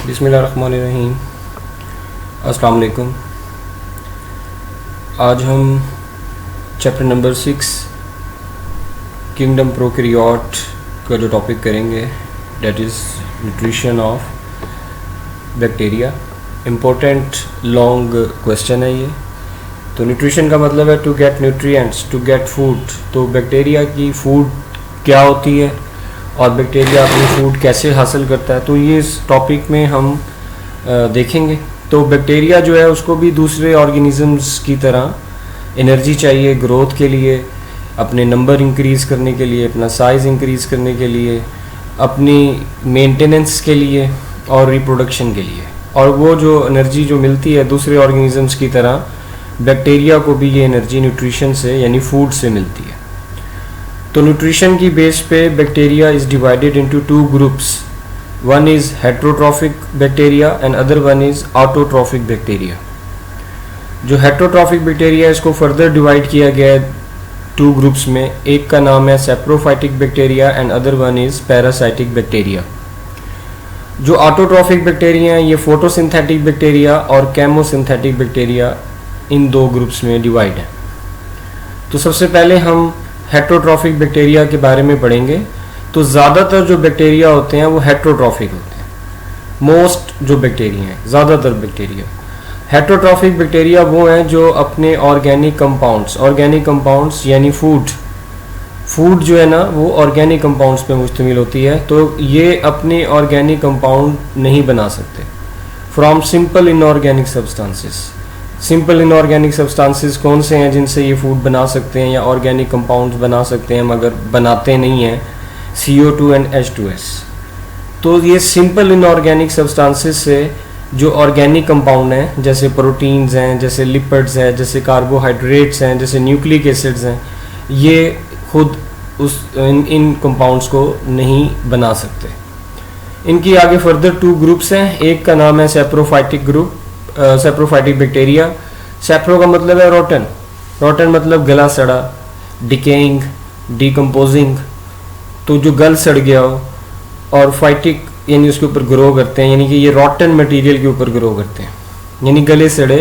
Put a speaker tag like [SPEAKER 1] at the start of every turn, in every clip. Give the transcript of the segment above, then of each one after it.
[SPEAKER 1] बिस्मिल्लाहिर्रहमानिर्रहीम। अस्सलाम वालेकुम। आज हम चैप्टर नंबर 6 किंगडम प्रोकैरियोट का जो टॉपिक करेंगे that is nutrition of bacteria. Important long question है ये। तो न्यूट्रिशन का मतलब है to get nutrients, to get food. तो बैक्टीरिया की फूड क्या होती है और बैक्टीरिया अपनी फूड कैसे हासिल करता है, तो ये इस टॉपिक में हम देखेंगे। तो बैक्टीरिया जो है उसको भी दूसरे ऑर्गेनिजम्स की तरह एनर्जी चाहिए ग्रोथ के लिए, अपने नंबर इंक्रीज़ करने के लिए, अपना साइज़ इंक्रीज़ करने के लिए, अपनी मेंटेनेंस के लिए और रिप्रोडक्शन के लिए। और वो जो एनर्जी जो मिलती है दूसरे ऑर्गेनिजम्स की तरह बैक्टीरिया को भी ये एनर्जी न्यूट्रिशन से यानी फूड से मिलती है। तो न्यूट्रिशन की बेस पे bacteria is divided into two groups. One is heterotrophic bacteria and other one is autotrophic bacteria. जो हेट्रोट्रॉफिक बैक्टीरिया है इसको फर्दर डिवाइड किया गया है टू ग्रुप्स में। एक का नाम है saprophytic bacteria and other one is parasitic bacteria. जो ऑटोट्रॉफिक बैक्टीरिया हैं ये फोटोसिंथेटिक बैक्टीरिया और केमोसिंथेटिक बैक्टीरिया इन दो ग्रुप्स में डिवाइड है। तो सबसे पहले हम हेट्रोट्रॉफिक बैक्टीरिया के बारे में पढ़ेंगे। तो ज़्यादातर जो बैक्टीरिया होते हैं वो हेट्रोट्रॉफिक होते हैं। मोस्ट जो बैक्टीरिया हैं, ज़्यादातर बैक्टीरिया हेट्रोट्रॉफिक बैक्टीरिया वो हैं जो अपने ऑर्गेनिक कंपाउंड्स यानी फूड जो है ना वो ऑर्गेनिक कंपाउंड्स पे मुश्तमिल होती है। तो ये अपने ऑर्गेनिक कंपाउंड नहीं बना सकते from simple inorganic substances. Simple inorganic substances कौन से हैं जिनसे ये फूड बना सकते हैं या ऑर्गेनिक कंपाउंड्स बना सकते हैं मगर बनाते नहीं हैं? CO2 and H2S। तो ये सिंपल इनऑर्गेनिक सब्सटेंसेस से जो ऑर्गेनिक कंपाउंड हैं जैसे प्रोटीन्स हैं, जैसे लिपिड्स हैं, जैसे कार्बोहाइड्रेट्स हैं, जैसे न्यूक्लिक एसिड्स हैं, ये खुद इन कंपाउंड्स को नहीं बना सकते। इनकी आगे फर्दर टू ग्रुप्स हैं। एक का नाम है सैप्रोफाइटिक ग्रुप, सैप्रोफाइटिक बैक्टीरिया। सैप्रो का मतलब है रोटन, रोटन मतलब गला सड़ा, डिकेइंग, डिकम्पोजिंग। तो जो गल सड़ गया हो, और फाइटिक यानी उसके ऊपर ग्रो करते हैं, यानी कि ये रोटन मटेरियल के ऊपर ग्रो करते हैं, यानी गले सड़े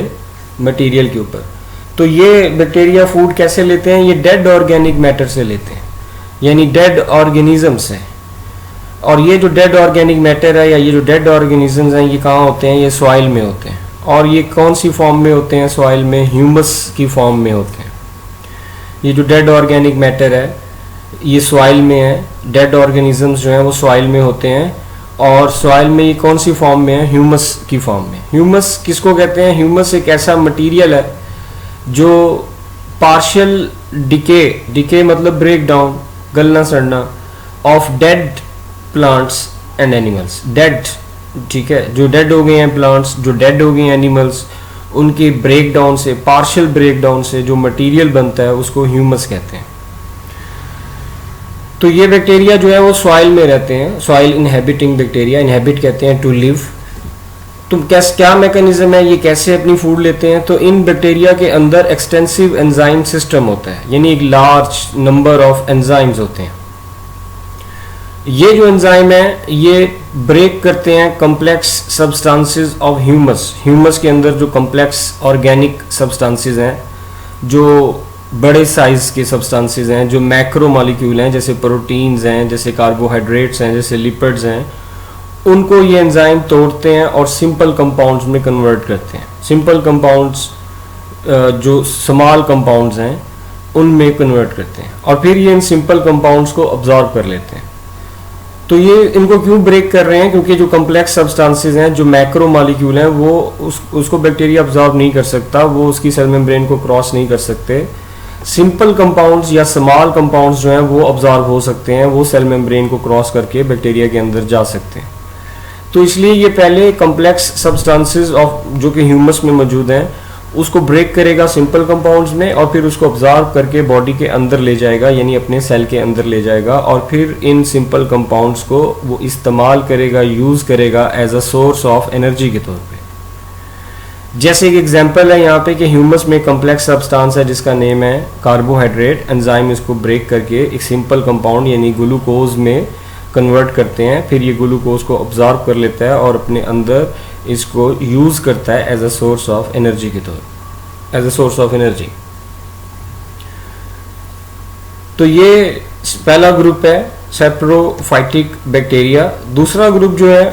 [SPEAKER 1] मटेरियल के ऊपर। तो ये बैक्टीरिया फूड कैसे लेते हैं? ये डेड ऑर्गेनिक मैटर से लेते हैं, यानी डेड ऑर्गेनिज्म से। और ये जो डेड ऑर्गेनिक मैटर है या ये जो डेड ऑर्गेनिजम्स हैं ये कहाँ होते हैं? ये सॉइल में होते हैं। और ये कौन सी फॉर्म में होते हैं? सॉइल में ह्यूमस की फॉर्म में होते हैं। ये जो डेड ऑर्गेनिक मैटर है ये सॉइल में है। डेड ऑर्गेनिजम्स जो हैं वो सॉइल में होते हैं। और सॉइल में ये कौन सी फॉर्म में है? ह्यूमस की फॉर्म में। ह्यूमस किसको कहते हैं? ह्यूमस एक ऐसा मटीरियल है जो पार्शियल डिके मतलब ब्रेक डाउन, गलना सड़ना of dead plants and animals. Dead, ठीक है, जो डेड हो गए हैं प्लांट्स, जो डेड हो गए हैं एनिमल्स, उनके ब्रेक डाउन से, पार्शियल ब्रेक डाउन से जो मटेरियल बनता है उसको ह्यूमस कहते हैं। तो ये बैक्टीरिया जो है वो सॉइल में रहते हैं, सॉइल इनहेबिटिंग बैक्टीरिया। इनहेबिट कहते हैं टू लिव। तो क्या मैकेनिज्म है, ये कैसे अपनी फूड लेते हैं? तो इन बैक्टीरिया के अंदर एक्सटेंसिव एंजाइम सिस्टम होता है, यानी एक लार्ज नंबर ऑफ एंजाइम्स होते हैं। ये जो एंजाइम है ये ब्रेक करते हैं complex substances of humus. Humus के अंदर जो कॉम्प्लेक्स ऑर्गेनिक सब्सटेंसेस हैं, जो बड़े साइज के सब्सटेंसेस हैं, जो मैक्रो मॉलिक्यूल हैं, जैसे प्रोटीन्स हैं, जैसे कार्बोहाइड्रेट्स हैं, जैसे लिपिड्स हैं, उनको ये एंजाइम तोड़ते हैं और सिंपल कंपाउंड्स में कन्वर्ट करते हैं। सिंपल कंपाउंड्स जो स्मॉल कंपाउंड्स हैं उनमें कन्वर्ट करते हैं और फिर ये इन सिंपल कंपाउंड्स को अब्जॉर्ब कर लेते हैं। तो ये इनको क्यों ब्रेक कर रहे हैं? क्योंकि जो कॉम्प्लेक्स सब्सटेंसेस हैं, जो मैक्रो मॉलिक्यूल हैं, वो उसको बैक्टीरिया अब्जॉर्ब नहीं कर सकता, वो उसकी सेल मेम्ब्रेन को क्रॉस नहीं कर सकते। सिंपल कंपाउंड्स या स्मॉल कंपाउंड्स जो हैं वो अब्जॉर्ब हो सकते हैं, वो सेल मेम्ब्रेन को क्रॉस करके बैक्टीरिया के अंदर जा सकते हैं। तो इसलिए ये पहले कॉम्प्लेक्स सब्सटेंसेस ऑफ जो कि ह्यूमस में मौजूद हैं उसको ब्रेक करेगा सिंपल कंपाउंड्स में और फिर उसको ऑब्जर्व करके बॉडी के अंदर ले जाएगा, यानी अपने सेल के अंदर ले जाएगा। और फिर इन सिंपल कंपाउंड्स को वो इस्तेमाल करेगा, यूज़ करेगा as a source of energy के तौर पे। जैसे एक एग्जांपल है यहाँ पे कि ह्यूमस में कॉम्प्लेक्स सब्सटेंस है जिसका नेम है कार्बोहाइड्रेट। एंजाइम इसको ब्रेक करके एक सिंपल कंपाउंड यानी ग्लूकोज में कन्वर्ट करते हैं, फिर ये ग्लूकोज को ऑब्जॉर्व कर लेता है और अपने अंदर इसको यूज़ करता है as a source of energy के तौर, as a source of energy. तो ये पहला ग्रुप है सेप्रोफाइटिक बैक्टीरिया। दूसरा ग्रुप जो है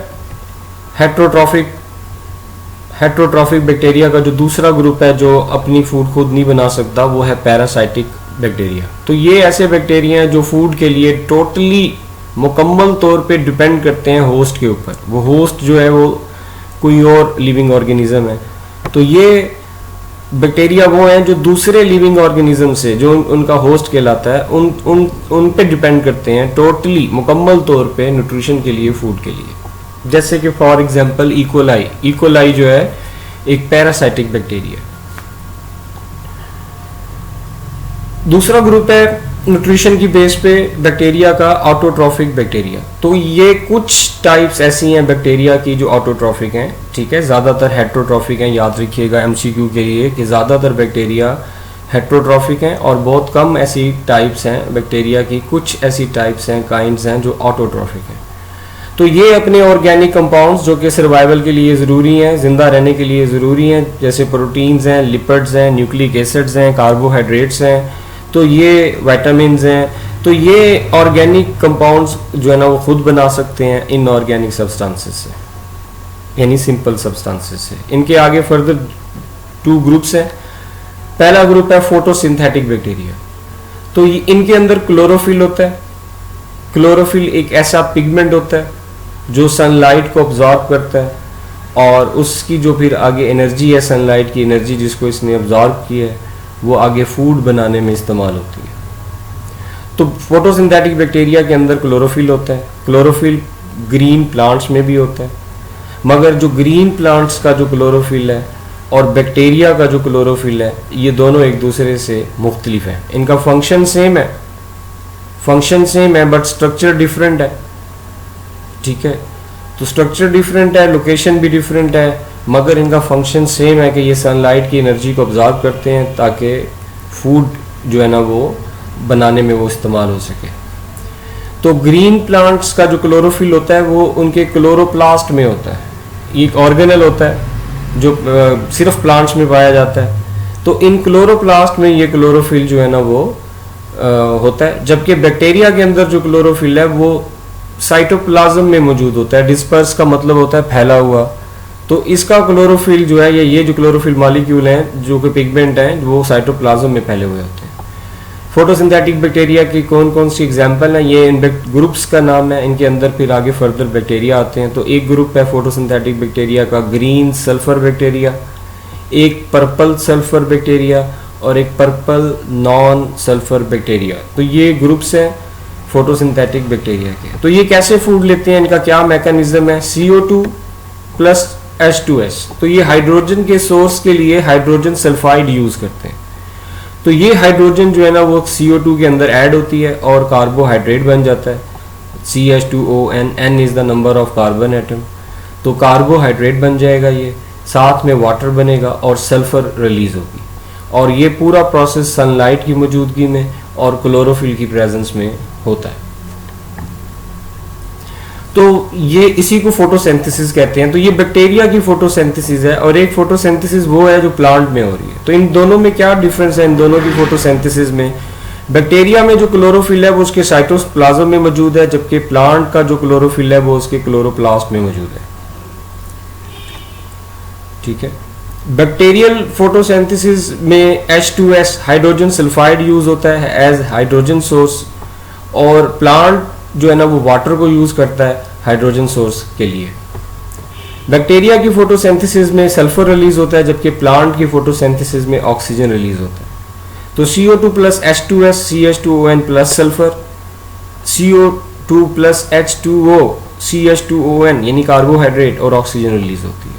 [SPEAKER 1] हेट्रोट्रॉफिक बैक्टीरिया का जो दूसरा ग्रुप है जो अपनी फूड खुद नहीं बना सकता, वो है पैरासाइटिक बैक्टीरिया। तो ये ऐसे बैक्टीरिया हैं जो फूड के लिए टोटली मुकम्मल तौर पे डिपेंड करते हैं होस्ट के ऊपर। वो होस्ट जो है वो कोई और लिविंग ऑर्गेनिज्म है। तो ये बैक्टीरिया वो हैं जो दूसरे लिविंग ऑर्गेनिज्म से, जो उनका होस्ट कहलाता है, उन पे डिपेंड करते हैं टोटली मुकम्मल तौर पे न्यूट्रिशन के लिए, फूड के लिए। जैसे कि फॉर एग्जांपल इकोलाई जो है एक पैरासाइटिक बैक्टीरिया। दूसरा ग्रुप है न्यूट्रिशन की बेस पे बैक्टीरिया का ऑटोट्रॉफिक बैक्टीरिया। तो ये कुछ टाइप्स ऐसी हैं बैक्टीरिया की जो ऑटोट्रॉफिक हैं, ठीक है, ज़्यादातर हेट्रोट्रॉफिक हैं। याद रखिएगा एमसीक्यू के लिए कि ज़्यादातर बैक्टीरिया हेट्रोट्रॉफिक हैं और बहुत कम ऐसी टाइप्स हैं बैक्टीरिया की, कुछ ऐसी टाइप्स हैं, काइंड्स हैं जो ऑटोट्रॉफिक हैं। तो ये अपने ऑर्गेनिक कंपाउंड्स जो कि सर्वाइवल के लिए ज़रूरी हैं, ज़िंदा रहने के लिए ज़रूरी हैं, जैसे प्रोटीन्स हैं, लिपिड्स हैं, न्यूक्लिक एसिड्स हैं, कार्बोहाइड्रेट्स हैं, तो ये विटामिन्स हैं। तो ये ऑर्गेनिक कंपाउंड्स जो है ना वो खुद बना सकते हैं इनऑर्गेनिक सब्सटेंसेस से, यानी सिंपल सब्सटेंसेस से। इनके आगे फर्दर 2 ग्रुप्स हैं। पहला ग्रुप है फोटोसिंथेटिक बैक्टीरिया। तो इनके अंदर क्लोरोफिल होता है। क्लोरोफिल एक ऐसा पिगमेंट होता है जो सनलाइट को ऑब्जॉर्व करता है और उसकी जो फिर आगे एनर्जी है, सनलाइट की एनर्जी जिसको इसने ऑब्जॉर्व की है, वो आगे फूड बनाने में इस्तेमाल होती है। तो फोटोसिंथेटिक बैक्टीरिया के अंदर क्लोरोफिल होता है। क्लोरोफिल ग्रीन प्लांट्स में भी होता है, मगर जो ग्रीन प्लांट्स का जो क्लोरोफिल है और बैक्टीरिया का जो क्लोरोफिल है, ये दोनों एक दूसरे से मुख्तलिफ हैं। इनका फंक्शन सेम है बट स्ट्रक्चर डिफरेंट है, ठीक है। तो स्ट्रक्चर डिफरेंट है, लोकेशन भी डिफरेंट है, मगर इनका फंक्शन सेम है कि ये सनलाइट की एनर्जी को ऑब्जॉर्व करते हैं ताकि फूड जो है ना वो बनाने में वो इस्तेमाल हो सके। तो ग्रीन प्लांट्स का जो क्लोरोफिल होता है वो उनके क्लोरोप्लास्ट में होता है। एक ऑर्गेनल होता है जो सिर्फ प्लांट्स में पाया जाता है। तो इन क्लोरोप्लास्ट में ये क्लोरोफिल जो है ना वो होता है, जबकि बैक्टीरिया के अंदर जो क्लोरोफिल है वो साइटोप्लाज्म में मौजूद होता है। डिस्पर्स का मतलब होता है फैला हुआ। तो इसका क्लोरोफिल जो है, ये जो क्लोरोफिल मॉलिक्यूल हैं जो कि पिगमेंट हैं, वो साइटोप्लाज्म में फैले हुए होते हैं। फोटोसिंथेटिक बैक्टीरिया की कौन कौन सी एग्जांपल हैं, ये इन ग्रुप्स का नाम है। इनके अंदर फिर आगे फर्दर बैक्टीरिया आते हैं। तो एक ग्रुप है फोटोसिंथेटिक बैक्टीरिया का ग्रीन सल्फर बैक्टीरिया, एक पर्पल सल्फर बैक्टीरिया और एक पर्पल नॉन सल्फर बैक्टीरिया। तो ये ग्रुप्स हैं फोटोसिंथेटिक बैक्टीरिया के। तो ये कैसे फूड लेते हैं, इनका क्या मैकेनिज्म है? CO2 plus H2S। तो ये हाइड्रोजन के सोर्स के लिए हाइड्रोजन सल्फाइड यूज करते हैं। तो ये हाइड्रोजन जो है ना वो CO2 के अंदर ऐड होती है और कार्बोहाइड्रेट बन जाता है। CH2ON, N is the number of carbon atom. तो कार्बोहाइड्रेट बन जाएगा, ये साथ में वाटर बनेगा और सल्फर रिलीज होगी। और ये पूरा प्रोसेस सनलाइट की मौजूदगी में और क्लोरोफिल की प्रेजेंस में होता है। तो ये इसी को फोटोसिंथेसिस कहते हैं। तो ये बैक्टीरिया की फोटोसिंथेसिस है और एक फोटोसिंथेसिस वो है जो प्लांट में हो रही है। तो इन दोनों में क्या डिफरेंस है, इन दोनों की फोटोसिंथेसिस में? बैक्टीरिया में जो क्लोरोफिल है वो उसके साइटोप्लाज्म में मौजूद है, जबकि प्लांट का जो क्लोरोफिल है वो उसके क्लोरोप्लास्ट में मौजूद है, ठीक है। बैक्टीरियल फोटोसिंथेसिस में H2S हाइड्रोजन सल्फाइड यूज होता है एज हाइड्रोजन सोर्स, और प्लांट जो है ना वो वाटर को यूज करता है हाइड्रोजन सोर्स के लिए। बैक्टीरिया की फोटोसिंथेसिस में सल्फर रिलीज होता है, जबकि प्लांट की फोटोसिंथेसिस में ऑक्सीजन रिलीज होता है। तो CO2 plus H2S, CH2ON plus sulphur, CO2 plus H2O, CH2ON यानी कार्बोहाइड्रेट और ऑक्सीजन रिलीज होती है।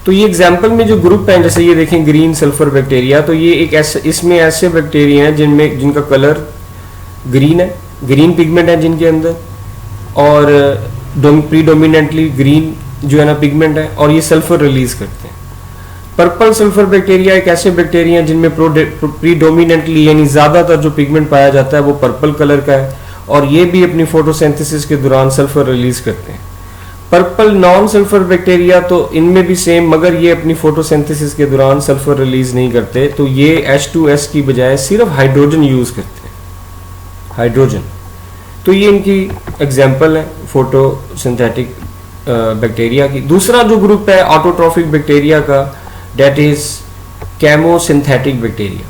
[SPEAKER 1] तो ये एग्जाम्पल में जो ग्रुप है, जैसे ये देखें ग्रीन सल्फर बैक्टीरिया, तो ये एक ऐसे, इसमें ऐसे बैक्टीरिया हैं जिनका कलर ग्रीन है, ग्रीन पिगमेंट है जिनके अंदर, और प्रीडोमिनेंटली ग्रीन जो है ना पिगमेंट है, और ये सल्फर रिलीज करते हैं। पर्पल सल्फर बैक्टीरिया एक ऐसे बैक्टीरिया हैं जिनमें प्रीडोमिनेंटली यानी ज्यादातर जो पिगमेंट पाया जाता है वो पर्पल कलर का है, और ये भी अपनी फोटोसिंथेसिस के दौरान सल्फर रिलीज करते हैं। पर्पल नॉन सल्फर बैक्टीरिया तो इनमें भी सेम, मगर ये अपनी फोटोसिंथेसिस के दौरान सल्फर रिलीज नहीं करते, तो ये H2S की बजाय सिर्फ हाइड्रोजन यूज करते हैं, हाइड्रोजन। तो ये इनकी एग्जाम्पल है फोटोसिंथेटिक बैक्टीरिया की। दूसरा जो ग्रुप है ऑटोट्रॉफिक बैक्टीरिया का, डेट इज केमोसिंथेटिक बैक्टीरिया।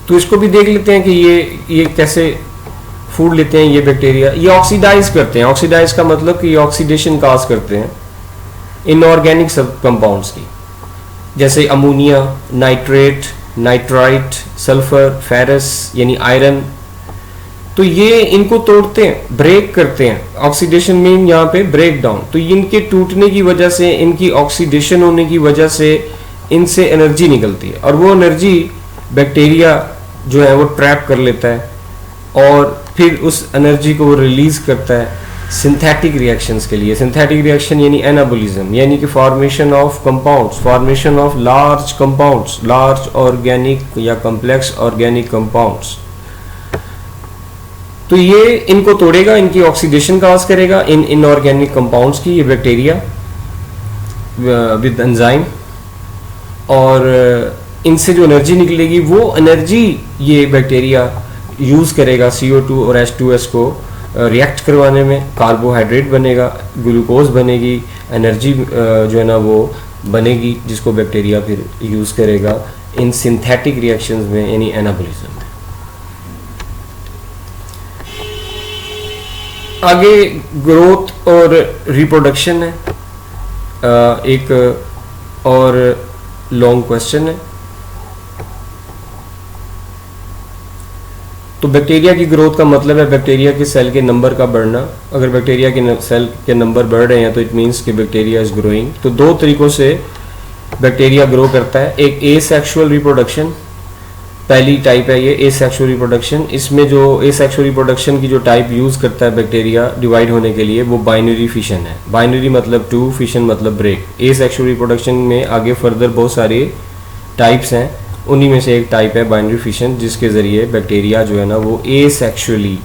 [SPEAKER 1] तो इसको भी देख लेते हैं कि ये कैसे फूड लेते हैं ये बैक्टीरिया। ये ऑक्सीडाइज करते हैं, ऑक्सीडाइज का मतलब कि ये ऑक्सीडेशन काज करते हैं इनऑर्गेनिक सब कंपाउंड्स की, जैसे ammonia, nitrate, nitrite, sulphur, ferrous यानी आयरन। तो ये इनको तोड़ते हैं, ब्रेक करते हैं। ऑक्सीडेशन मीन यहाँ पे ब्रेक डाउन। तो इनके टूटने की वजह से, इनकी ऑक्सीडेशन होने की वजह से इनसे एनर्जी निकलती है, और वो एनर्जी बैक्टीरिया जो है वो ट्रैप कर लेता है और फिर उस एनर्जी को वो रिलीज करता है सिंथेटिक रिएक्शंस के लिए। सिंथेटिक रिएक्शन यानी एनाबोलिज्म, यानी कि formation of compounds, formation of large compounds, large organic या कॉम्प्लेक्स ऑर्गेनिक कंपाउंड्स। तो ये इनको तोड़ेगा, इनकी ऑक्सीडेशन काज करेगा इन इनऑर्गेनिक कंपाउंड्स की, ये बैक्टीरिया विद एंजाइम, और इनसे जो एनर्जी निकलेगी वो एनर्जी ये बैक्टीरिया यूज़ करेगा CO2 और H2S को रिएक्ट करवाने में। कार्बोहाइड्रेट बनेगा, ग्लूकोज बनेगी, एनर्जी जो है ना वो बनेगी, जिसको बैक्टीरिया फिर यूज़ करेगा इन सिंथेटिक रिएक्शंस में, यानी एनाबोलिज्म में। आगे ग्रोथ और रिप्रोडक्शन है, एक और लॉन्ग क्वेश्चन है। तो बैक्टीरिया की ग्रोथ का मतलब है बैक्टीरिया के सेल के नंबर का बढ़ना। अगर बैक्टीरिया के सेल के नंबर बढ़ रहे हैं तो इट मीन्स कि बैक्टीरिया इज ग्रोइंग। तो दो तरीकों से बैक्टीरिया ग्रो करता है। एक एसेक्सुअल रिप्रोडक्शन, पहली टाइप है ये एसेक्सुअल रिप्रोडक्शन। इसमें जो एसेक्सुअल रिप्रोडक्शन की जो टाइप यूज़ करता है बैक्टीरिया डिवाइड होने के लिए, वो बाइनरी फिशन है। बाइनरी मतलब 2, फिशन मतलब ब्रेक। एसेक्सुअल रिप्रोडक्शन में आगे फर्दर बहुत सारे टाइप्स हैं, उन्हीं में से एक टाइप है बाइनरी फिशन, जिसके ज़रिए बैक्टीरिया जो है ना वो एसेक्सुअली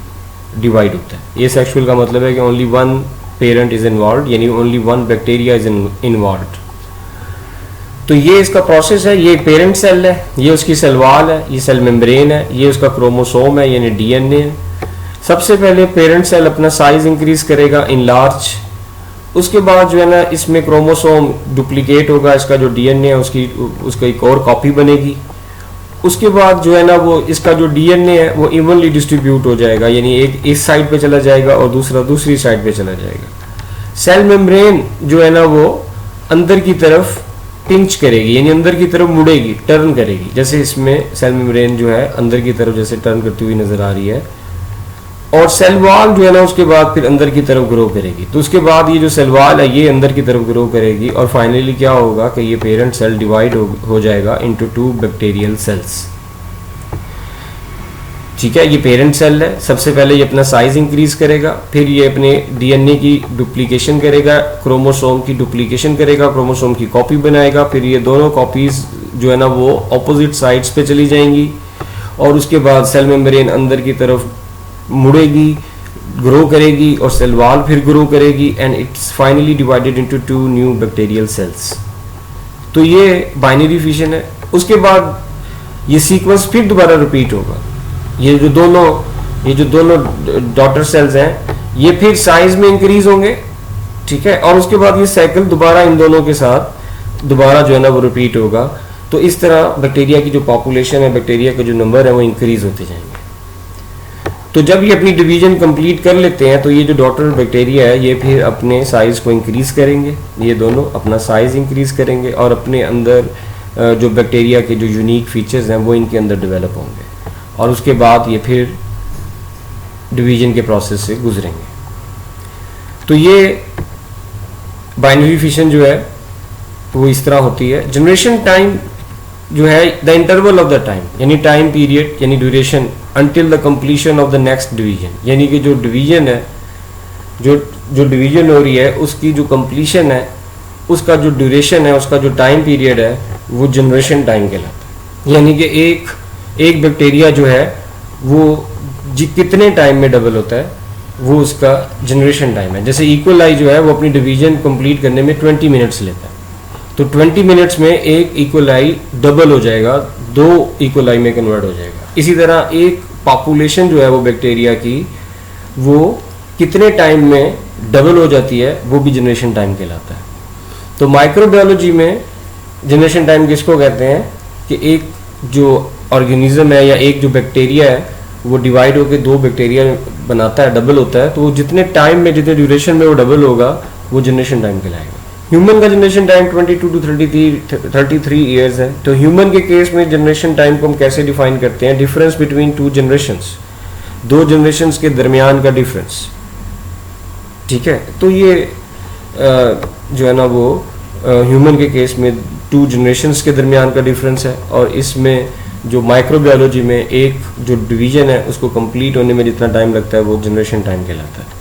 [SPEAKER 1] डिवाइड होता है। एसेक्सुअल का मतलब है कि only one parent is involve, यानी only one bacteria is involve. तो ये इसका प्रोसेस है। ये पेरेंट सेल है, ये उसकी सेल वॉल है, ये सेल मेम्ब्रेन है, ये उसका क्रोमोसोम है यानी DNA है। सबसे पहले पेरेंट सेल अपना साइज इंक्रीज करेगा इन लार्ज। उसके बाद जो है ना इसमें क्रोमोसोम डुप्लीकेट होगा, इसका जो DNA है उसकी एक और कॉपी बनेगी। उसके बाद जो है ना वो इसका जो DNA है वो इवनली डिस्ट्रीब्यूट हो जाएगा, यानी एक इस साइड पे चला जाएगा और दूसरा दूसरी साइड पे चला जाएगा। सेल मेम्ब्रेन जो है ना वो अंदर की तरफ पिंच करेगी, यानी अंदर की तरफ मुड़ेगी, टर्न करेगी। जैसे इसमें सेल मेम्ब्रेन जो है अंदर की तरफ जैसे टर्न करती हुई नजर आ रही है। और सेल वॉल जो है ना उसके बाद फिर अंदर की तरफ ग्रो करेगी। तो उसके बाद ये जो सेल वॉल है ये अंदर की तरफ ग्रो करेगी, और फाइनली क्या होगा कि ये पेरेंट सेल डिवाइड हो जाएगा इनटू 2 बैक्टीरियल सेल्स। ठीक है, ये पेरेंट सेल है। सबसे पहले ये अपना साइज इंक्रीज करेगा, फिर ये अपने DNA की डुप्लीकेशन करेगा, क्रोमोसोम की डुप्लीकेशन करेगा, क्रोमोसोम की कॉपी बनाएगा। फिर ये दोनों कॉपीज जो है ना वो ऑपोजिट साइड्स पे चली जाएंगी, और उसके बाद सेल मेम्ब्रेन अंदर की तरफ मुड़ेगी, ग्रो करेगी, और सेल वॉल फिर ग्रो करेगी, and it's finally divided into 2 new bacterial cells. तो ये बाइनरी फिशन है। उसके बाद ये सीक्वेंस फिर दोबारा रिपीट होगा। ये जो दोनों डॉटर सेल्स हैं ये फिर साइज में इंक्रीज होंगे, ठीक है, और उसके बाद ये साइकिल दोबारा इन दोनों के साथ दोबारा जो है ना वो रिपीट होगा। तो इस तरह बैक्टीरिया की जो पॉपुलेशन है, बैक्टीरिया के जो नंबर है वो इंक्रीज होते जाएंगे। तो जब ये अपनी डिवीजन कंप्लीट कर लेते हैं तो ये जो डॉटर बैक्टीरिया है ये फिर अपने साइज को इंक्रीज करेंगे, ये दोनों अपना साइज इंक्रीज करेंगे, और अपने अंदर जो बैक्टीरिया के जो यूनिक फीचर्स हैं वो इनके अंदर डेवलप होंगे, और उसके बाद ये फिर डिवीजन के प्रोसेस से गुजरेंगे। तो ये बाइनरी फिशन जो है वो इस तरह होती है। जनरेशन टाइम जो है the interval of the time, यानी टाइम पीरियड यानी duration until the completion of the next division, यानी कि जो डिवीजन है, जो डिवीजन हो रही है उसकी जो कंप्लीशन है, उसका जो ड्यूरेशन है, उसका जो टाइम पीरियड है वो जनरेशन टाइम कहलाता है। यानी कि एक बैक्टीरिया जो है वो कितने टाइम में डबल होता है वो उसका जनरेशन टाइम है। जैसे इक्वलाई जो है वो अपनी डिवीजन कंप्लीट करने में 20 मिनट्स लेता है, तो 20 मिनट्स में एक इक्वलाई डबल हो जाएगा, 2 इक्वलाई में कन्वर्ट हो जाएगा। इसी तरह एक पॉपुलेशन जो है वो बैक्टीरिया की वो कितने टाइम में डबल हो जाती है वो भी जनरेशन टाइम कहलाता है। तो माइक्रोबायोलॉजी में जनरेशन टाइम किसको कहते हैं कि एक जो ऑर्गेनिज्म है या एक जो बैक्टीरिया है वो डिवाइड होकर 2 बैक्टीरिया बनाता है, डबल होता है, तो वो जितने टाइम में, जितने ड्यूरेशन में वो डबल होगा वो जनरेशन टाइम कहलाएगा। ह्यूमन का जनरेशन टाइम 22 टू 33 ईयर्स है। तो ह्यूमन के केस में जनरेशन टाइम को हम कैसे डिफाइन करते हैं? डिफरेंस बिटवीन 2 जनरेशंस, 2 जनरेशंस के दरमियान का डिफरेंस, ठीक है। तो ये जो है ना वो ह्यूमन के केस में 2 जनरेशंस के दरमियान का डिफरेंस है, और इसमें जो माइक्रोबायोलॉजी में एक जो डिवीजन है उसको कंप्लीट होने में जितना टाइम लगता है वो जनरेशन टाइम कहलाता है।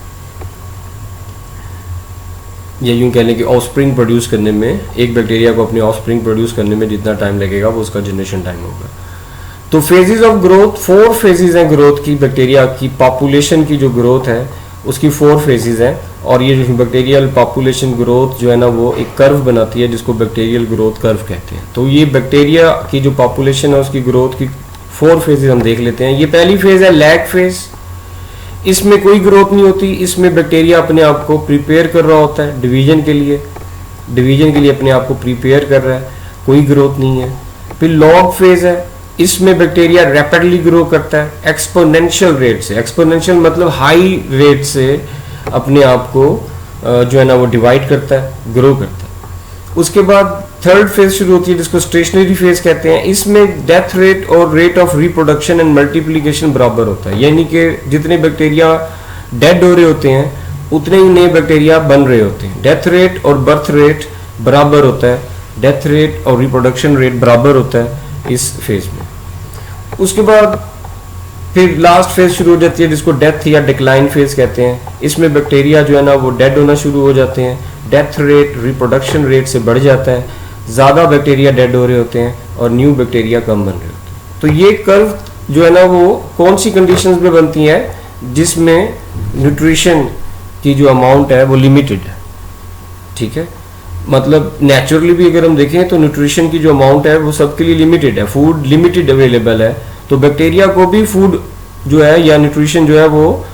[SPEAKER 1] या यूं कह लें कि ऑफस्प्रिंग प्रोड्यूस करने में, एक बैक्टीरिया को अपनी ऑफस्प्रिंग प्रोड्यूस करने में जितना टाइम लगेगा वो उसका जनरेशन टाइम होगा। तो फेजेस ऑफ ग्रोथ, 4 फेजेस हैं ग्रोथ की। बैक्टीरिया की पॉपुलेशन की जो ग्रोथ है उसकी 4 फेजेस हैं, और ये जो बैक्टीरियल पॉपुलेशन ग्रोथ जो है ना वो एक कर्व बनाती है जिसको बैक्टीरियल ग्रोथ कर्व कहते हैं। तो ये बैक्टीरिया की जो पॉपुलेशन है उसकी ग्रोथ की 4 फेजेस हम देख लेते हैं। ये पहली फेज है लैग फेज। इसमें कोई ग्रोथ नहीं होती, इसमें बैक्टीरिया अपने आप को प्रिपेयर कर रहा होता है डिवीजन के लिए अपने आप को प्रिपेयर कर रहा है, कोई ग्रोथ नहीं है। फिर लॉग फेज है, इसमें बैक्टीरिया रैपिडली ग्रो करता है एक्सपोनेंशियल रेट से। एक्सपोनेंशियल मतलब हाई रेट से अपने आप को जो है ना वो डिवाइड करता है, ग्रो करता है। उसके बाद थर्ड फेज शुरू होती है जिसको स्टेशनरी फेज कहते हैं। इसमें डेथ रेट और rate of reproduction and multiplication बराबर होता है, यानी कि जितने बैक्टीरिया डेड हो रहे होते हैं उतने ही नए बैक्टीरिया बन रहे होते हैं। डेथ रेट और बर्थ रेट बराबर होता है, डेथ रेट और रिप्रोडक्शन रेट बराबर होता है इस फेज में। उसके बाद फिर लास्ट फेज शुरू हो जाती है जिसको डेथ या डिक्लाइन फेज कहते हैं। इसमें बैक्टीरिया जो है ना वो डेड होना शुरू हो जाते हैं, डेथ रेट रिप्रोडक्शन रेट से बढ़ जाता है, ज़्यादा बैक्टीरिया डेड हो रहे होते हैं और न्यू बैक्टीरिया कम बन रहे होते हैं। तो ये कर्व जो है ना वो कौन सी कंडीशंस में बनती है? जिसमें न्यूट्रिशन की जो अमाउंट है वो लिमिटेड है, ठीक है। मतलब नेचुरली भी अगर हम देखें तो न्यूट्रिशन की जो अमाउंट है वो सबके लिए लिमिटेड है, फूड लिमिटेड अवेलेबल है, तो बैक्टीरिया को भी फूड जो है या न्यूट्रिशन जो है वो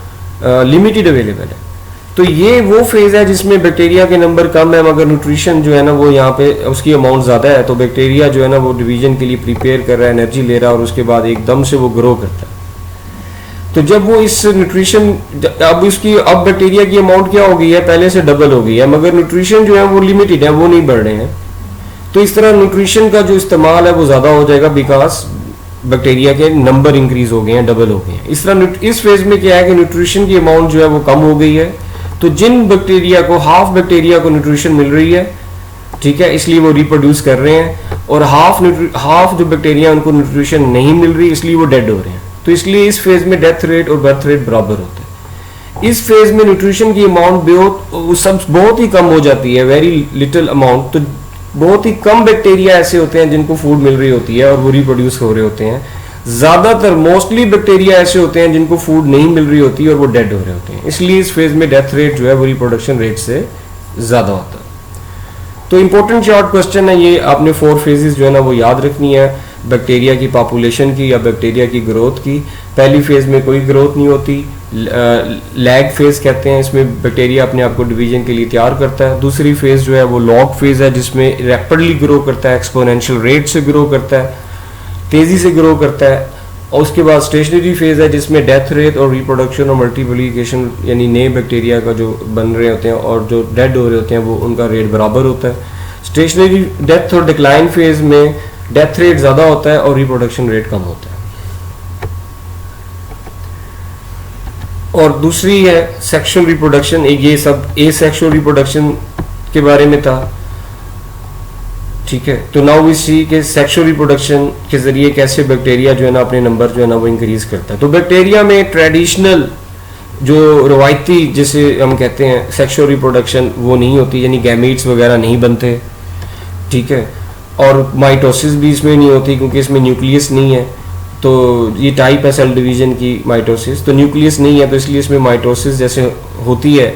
[SPEAKER 1] लिमिटेड अवेलेबल है। तो ये वो फेज है जिसमें बैक्टीरिया के नंबर कम है मगर न्यूट्रिशन जो है ना वो यहाँ पे उसकी अमाउंट ज़्यादा है, तो बैक्टीरिया जो है ना वो डिवीजन के लिए प्रिपेयर कर रहा है, एनर्जी ले रहा है और उसके बाद एकदम से वो ग्रो करता है। तो जब वो इस न्यूट्रिशन अब बैक्टीरिया की अमाउंट क्या हो गई है? पहले से डबल हो गई है, मगर न्यूट्रिशन जो है वो लिमिटेड है, वो नहीं बढ़ रहे हैं। तो इस तरह न्यूट्रिशन का जो इस्तेमाल है वो ज़्यादा हो जाएगा बिकॉज बैक्टीरिया के नंबर इंक्रीज हो गए हैं, डबल हो गए हैं। इस तरह इस फेज में क्या है कि न्यूट्रिशन की अमाउंट जो है वो कम हो गई है। तो जिन बैक्टीरिया को हाफ बैक्टीरिया को न्यूट्रिशन मिल रही है, ठीक है, इसलिए वो रिप्रोड्यूस कर रहे हैं, और हाफ जो बैक्टीरिया उनको न्यूट्रिशन नहीं मिल रही इसलिए वो डेड हो रहे हैं। तो इसलिए इस फेज में डेथ रेट और बर्थ रेट बराबर होते हैं। इस फेज में न्यूट्रिशन की अमाउंट सब बहुत ही कम हो जाती है, वेरी लिटिल अमाउंट। तो बहुत ही कम बैक्टीरिया ऐसे होते हैं जिनको फूड मिल रही होती है और वो रिप्रोड्यूस हो रहे होते हैं। ज़्यादातर मोस्टली बैक्टीरिया ऐसे होते हैं जिनको फूड नहीं मिल रही होती और वो डेड हो रहे होते हैं। इसलिए इस फेज में डेथ रेट जो है वो रिप्रोडक्शन रेट से ज़्यादा होता है। तो इंपॉर्टेंट शॉर्ट क्वेश्चन है ये, आपने 4 फेजेस जो है ना वो याद रखनी है बैक्टीरिया की पॉपुलेशन की या बैक्टीरिया की ग्रोथ की। पहली फेज में कोई ग्रोथ नहीं होती, लैग फेज कहते हैं, इसमें बैक्टीरिया अपने आप को डिवीजन के लिए तैयार करता है। दूसरी फेज जो है वो लॉग फेज है जिसमें रैपिडली ग्रो करता है, एक्सपोनेंशियल रेट से ग्रो करता है, तेजी से ग्रो करता है। और उसके बाद स्टेशनरी फेज है जिसमें डेथ रेट और रिप्रोडक्शन और मल्टीप्लिकेशन यानी नए बैक्टीरिया का जो बन रहे होते हैं और जो डेड हो रहे होते हैं वो उनका रेट बराबर होता है। स्टेशनरी डेथ और डिक्लाइन फेज में डेथ रेट ज़्यादा होता है और रिप्रोडक्शन रेट कम होता है। और दूसरी है सेक्सुअल रिप्रोडक्शन, ये सब एसेक्सुअल रिप्रोडक्शन के बारे में था, ठीक है। तो नाउ वी सी के सेक्सुअल रिप्रोडक्शन के जरिए कैसे बैक्टीरिया जो है ना अपने नंबर जो है ना वो इंक्रीज करता है। तो बैक्टीरिया में ट्रेडिशनल जो रवायती जिसे हम कहते हैं सेक्सुअल रिप्रोडक्शन वो नहीं होती, यानी गैमीट्स वगैरह नहीं बनते, ठीक है। और माइटोसिस भी इसमें नहीं होती क्योंकि इसमें न्यूक्लियस नहीं है, तो ये टाइप है सेल डिवीजन की माइटोसिस। तो न्यूक्लियस नहीं है, तो इसलिए इसमें माइटोसिस जैसे होती है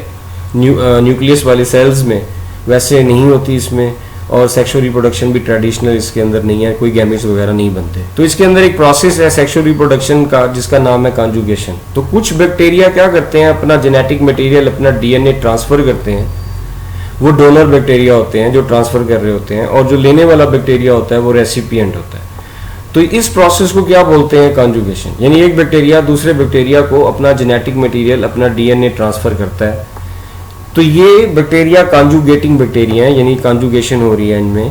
[SPEAKER 1] न्यूक्लियस वाले सेल्स में वैसे नहीं होती इसमें, और सेक्सुअल रिप्रोडक्शन भी ट्रेडिशनल इसके अंदर नहीं है, कोई गैमेट्स वगैरह नहीं बनते। तो इसके अंदर एक प्रोसेस है सेक्सुअल रिप्रोडक्शन का जिसका नाम है कॉन्जुगेशन। तो कुछ बैक्टीरिया क्या करते हैं, अपना जेनेटिक मटेरियल, अपना डीएनए ट्रांसफर करते हैं। वो डोनर बैक्टीरिया होते हैं जो ट्रांसफर कर रहे होते हैं, और जो लेने वाला बैक्टीरिया होता है वो रेसिपिएंट होता है। तो इस प्रोसेस को क्या बोलते हैं, कॉन्जुगेशन। यानी एक बैक्टीरिया दूसरे बैक्टीरिया को अपना जेनेटिक मटेरियल, अपना डीएनए ट्रांसफर करता है। तो ये बैक्टीरिया कॉन्जुगेटिंग बैक्टीरिया हैं, यानी कॉन्जुगेशन हो रही है इनमें।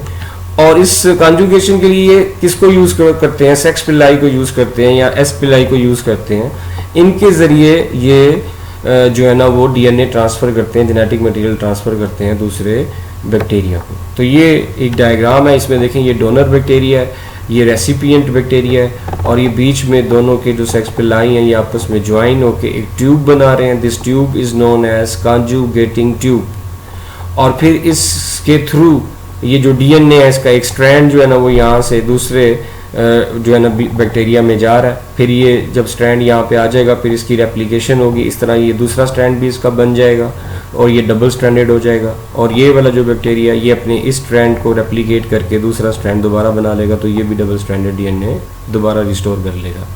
[SPEAKER 1] और इस कॉन्जुगेशन के लिए किसको यूज करते हैं, सेक्स पिलाई को यूज करते हैं या एस पिलाई को यूज करते हैं। इनके जरिए ये जो है ना वो डीएनए ट्रांसफर करते हैं, जेनेटिक मटेरियल ट्रांसफर करते हैं दूसरे बैक्टीरिया को। तो ये एक डायग्राम है, इसमें देखें ये डोनर बैक्टीरिया है, ये रेसिपिएंट बैक्टीरिया है, और ये बीच में दोनों के जो सेक्स पिलाई हैं ये आपस में ज्वाइन होकर एक ट्यूब बना रहे हैं। This tube is known as conjugating tube. और फिर इसके थ्रू ये जो डीएनए है इसका एक स्ट्रैंड जो है ना वो यहाँ से दूसरे जो है ना बैक्टीरिया में जा रहा है। फिर ये जब स्ट्रैंड यहाँ पे आ जाएगा फिर इसकी रेप्लिकेशन होगी, इस तरह ये दूसरा स्ट्रैंड भी इसका बन जाएगा और ये डबल स्ट्रैंडेड हो जाएगा। और ये वाला जो बैक्टीरिया ये अपने इस स्ट्रैंड को रेप्लिकेट करके दूसरा स्ट्रैंड दोबारा बना लेगा, तो ये भी डबल स्ट्रैंडेड डीएनए दोबारा रिस्टोर कर लेगा।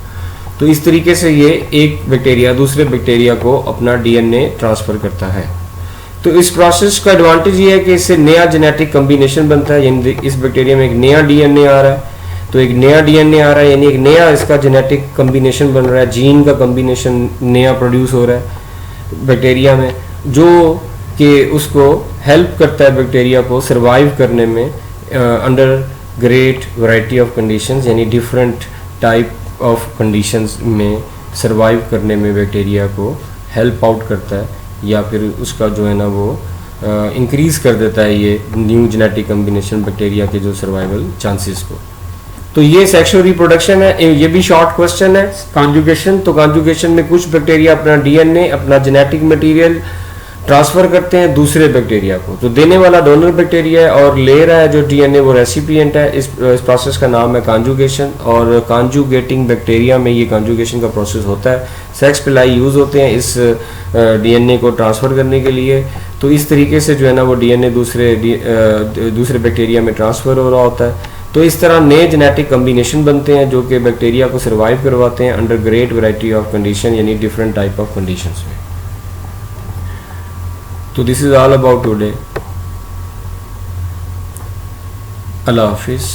[SPEAKER 1] तो इस तरीके से ये एक बैक्टीरिया दूसरे बैक्टीरिया को अपना डीएनए ट्रांसफर करता है। तो इस प्रोसेस का एडवांटेज ये है कि इससे नया जेनेटिक कम्बिनेशन बनता है, यानी इस बैक्टीरिया में एक नया डीएनए आ रहा है। तो एक नया डीएनए आ रहा है यानी एक नया इसका जेनेटिक कम्बिनेशन बन रहा है, जीन का कम्बिनेशन नया प्रोड्यूस हो रहा है बैक्टीरिया में, जो कि उसको हेल्प करता है बैक्टीरिया को सर्वाइव करने में under great variety of conditions, यानी डिफरेंट टाइप ऑफ कंडीशंस में सर्वाइव करने में बैक्टीरिया को हेल्प आउट करता है, या फिर उसका जो है ना वो इंक्रीज कर देता है ये न्यू जेनेटिक कम्बिनेशन बैक्टीरिया के जो सर्वाइवल चांसेस को। तो ये सेक्सुअल रिप्रोडक्शन है, ये भी शॉर्ट क्वेश्चन है। कॉन्जुगेशन, तो कॉन्जुगेशन में कुछ बैक्टीरिया अपना डीएनए, अपना जेनेटिक मटेरियल ट्रांसफर करते हैं दूसरे बैक्टीरिया को। तो देने वाला डोनर बैक्टीरिया है और ले रहा है जो डीएनए वो रेसिपिएंट है। इस प्रोसेस का नाम है कॉन्जुगेशन, और कॉन्जुगेटिंग बैक्टीरिया में ये कॉन्जुगेशन का प्रोसेस होता है। सेक्स पिलाई यूज होते हैं इस डीएनए को ट्रांसफर करने के लिए। तो इस तरीके से जो है ना वो डीएनए दूसरे बैक्टीरिया में ट्रांसफर हो रहा होता है। तो इस तरह नए जेनेटिक कम्बिनेशन बनते हैं जो कि बैक्टीरिया को सर्वाइव करवाते हैं under great variety of condition, यानी डिफरेंट टाइप ऑफ कंडीशंस में। तो this is all about today. अल्लाह हाफिज़।